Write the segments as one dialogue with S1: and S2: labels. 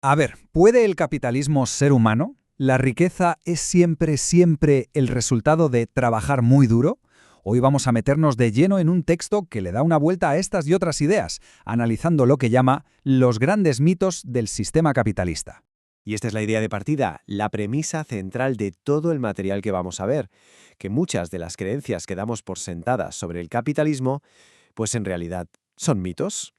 S1: A ver, ¿puede el capitalismo ser humano? ¿La riqueza es siempre el resultado de trabajar muy duro? Hoy vamos a meternos de lleno en un texto que le da una vuelta a estas y otras ideas, analizando lo que llama los grandes mitos del sistema capitalista.
S2: Y esta es la idea de partida, la premisa central de todo el material que vamos a ver, que muchas de las creencias que damos por sentadas sobre el capitalismo, pues en realidad son mitos.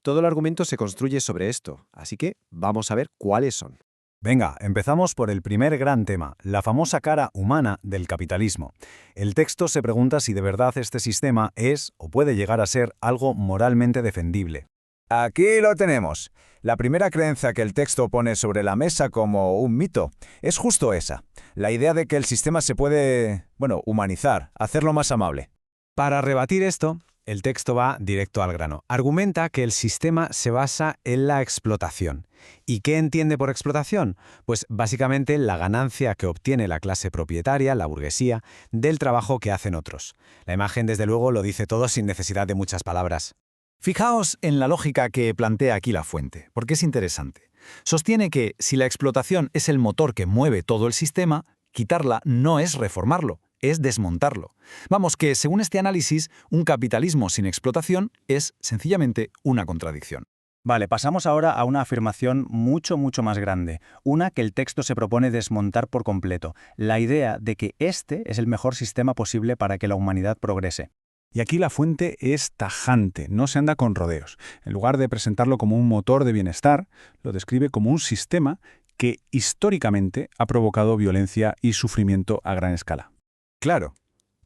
S2: Todo el argumento se construye sobre esto, así que vamos a ver cuáles son.
S3: Venga, empezamos por el primer gran tema, la famosa cara humana del capitalismo. El texto se pregunta si de verdad este sistema es o puede llegar a ser algo moralmente defendible.
S4: Aquí lo tenemos. La primera creencia que el texto pone sobre la mesa como un mito es justo esa, la idea de que el sistema se puede, humanizar, hacerlo más amable.
S2: Para rebatir esto, el texto va directo al grano. Argumenta que el sistema se basa en la explotación. ¿Y qué entiende por explotación? Pues básicamente la ganancia que obtiene la clase propietaria, la burguesía, del trabajo que hacen otros. La imagen, desde luego, lo dice todo sin necesidad de muchas palabras.
S3: Fijaos en la lógica que plantea aquí la fuente, porque es interesante. Sostiene que si la explotación es el motor que mueve todo el sistema, quitarla no es reformarlo, es desmontarlo. Vamos, que según este análisis, un capitalismo sin explotación es sencillamente una contradicción.
S5: Vale, pasamos ahora a una afirmación mucho más grande, una que el texto se propone desmontar por completo, la idea de que este es el mejor sistema posible para que la humanidad progrese.
S3: Y aquí la fuente es tajante, no se anda con rodeos. En lugar de presentarlo como un motor de bienestar, lo describe como un sistema que históricamente ha provocado violencia y sufrimiento a gran escala.
S4: Claro,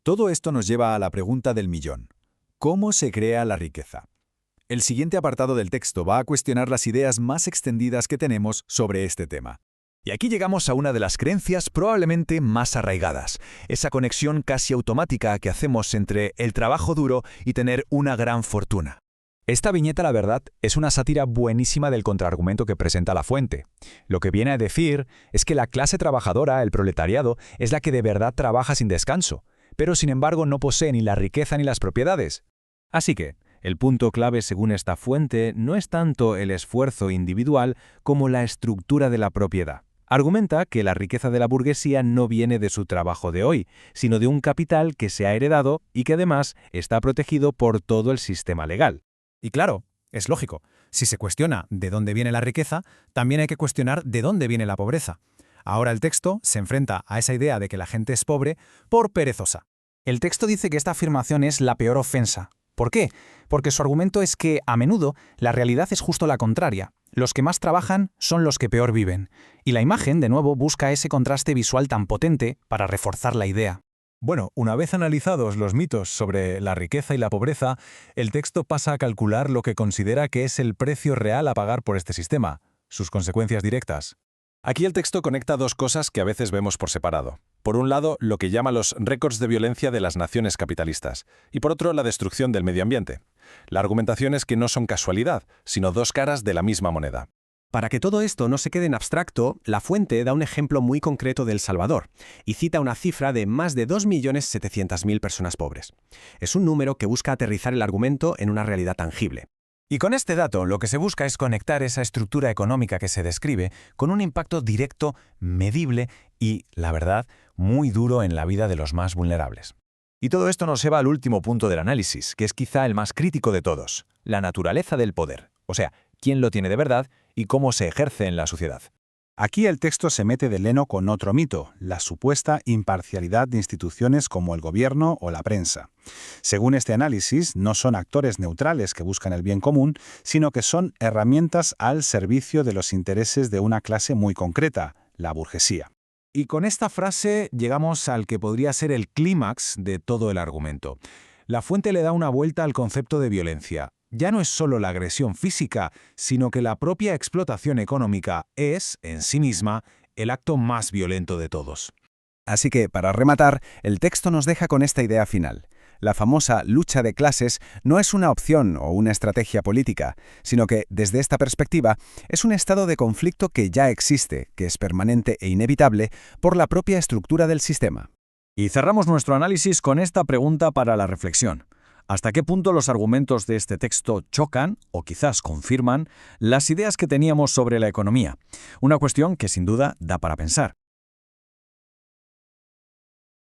S4: todo esto nos lleva a la pregunta del millón. ¿Cómo se crea la riqueza? El siguiente apartado del texto va a cuestionar las ideas más extendidas que tenemos sobre este tema. Y aquí llegamos a una de las creencias probablemente más arraigadas, esa conexión casi automática que hacemos entre el trabajo duro y tener una gran fortuna. Esta viñeta, la verdad, es una sátira buenísima del contraargumento que presenta la fuente. Lo que viene a decir es que la clase trabajadora, el proletariado, es la que de verdad trabaja sin descanso, pero sin embargo no posee ni la riqueza ni las propiedades.
S6: Así que, el punto clave según esta fuente no es tanto el esfuerzo individual como la estructura de la propiedad. Argumenta que la riqueza de la burguesía no viene de su trabajo de hoy, sino de un capital que se ha heredado y que además está protegido por todo el sistema legal.
S7: Y claro, es lógico, si se cuestiona de dónde viene la riqueza, también hay que cuestionar de dónde viene la pobreza. Ahora el texto se enfrenta a esa idea de que la gente es pobre por perezosa.
S8: El texto dice que esta afirmación es la peor ofensa. ¿Por qué? Porque su argumento es que, a menudo, la realidad es justo la contraria. Los que más trabajan son los que peor viven. Y la imagen, de nuevo, busca ese contraste visual tan potente para reforzar la idea.
S4: Bueno, una vez analizados los mitos sobre la riqueza y la pobreza, el texto pasa a calcular lo que considera que es el precio real a pagar por este sistema, sus consecuencias directas. Aquí el texto conecta dos cosas que a veces vemos por separado. Por un lado, lo que llama los récords de violencia de las naciones capitalistas, y por otro, la destrucción del medio ambiente. La argumentación es que no son casualidad, sino dos caras de la misma moneda.
S2: Para que todo esto no se quede en abstracto, la fuente da un ejemplo muy concreto de El Salvador y cita una cifra de más de 2.700.000 personas pobres. Es un número que busca aterrizar el argumento en una realidad tangible.
S7: Y con este dato lo que se busca es conectar esa estructura económica que se describe con un impacto directo, medible y, la verdad, muy duro en la vida de los más vulnerables.
S4: Y todo esto nos lleva al último punto del análisis, que es quizá el más crítico de todos, la naturaleza del poder, o sea, quién lo tiene de verdad y cómo se ejerce en la sociedad.
S3: Aquí el texto se mete de lleno con otro mito, la supuesta imparcialidad de instituciones como el gobierno o la prensa. Según este análisis, no son actores neutrales que buscan el bien común, sino que son herramientas al servicio de los intereses de una clase muy concreta, la burguesía.
S7: Y con esta frase llegamos al que podría ser el clímax de todo el argumento. La fuente le da una vuelta al concepto de violencia. Ya no es solo la agresión física, sino que la propia explotación económica es, en sí misma, el acto más violento de todos.
S1: Así que, para rematar, el texto nos deja con esta idea final. La famosa lucha de clases no es una opción o una estrategia política, sino que, desde esta perspectiva, es un estado de conflicto que ya existe, que es permanente e inevitable por la propia estructura del sistema.
S4: Y cerramos nuestro análisis con esta pregunta para la reflexión.
S1: ¿Hasta qué punto los argumentos de este texto chocan, o quizás confirman, las ideas que teníamos sobre la economía? Una cuestión que sin duda da para pensar.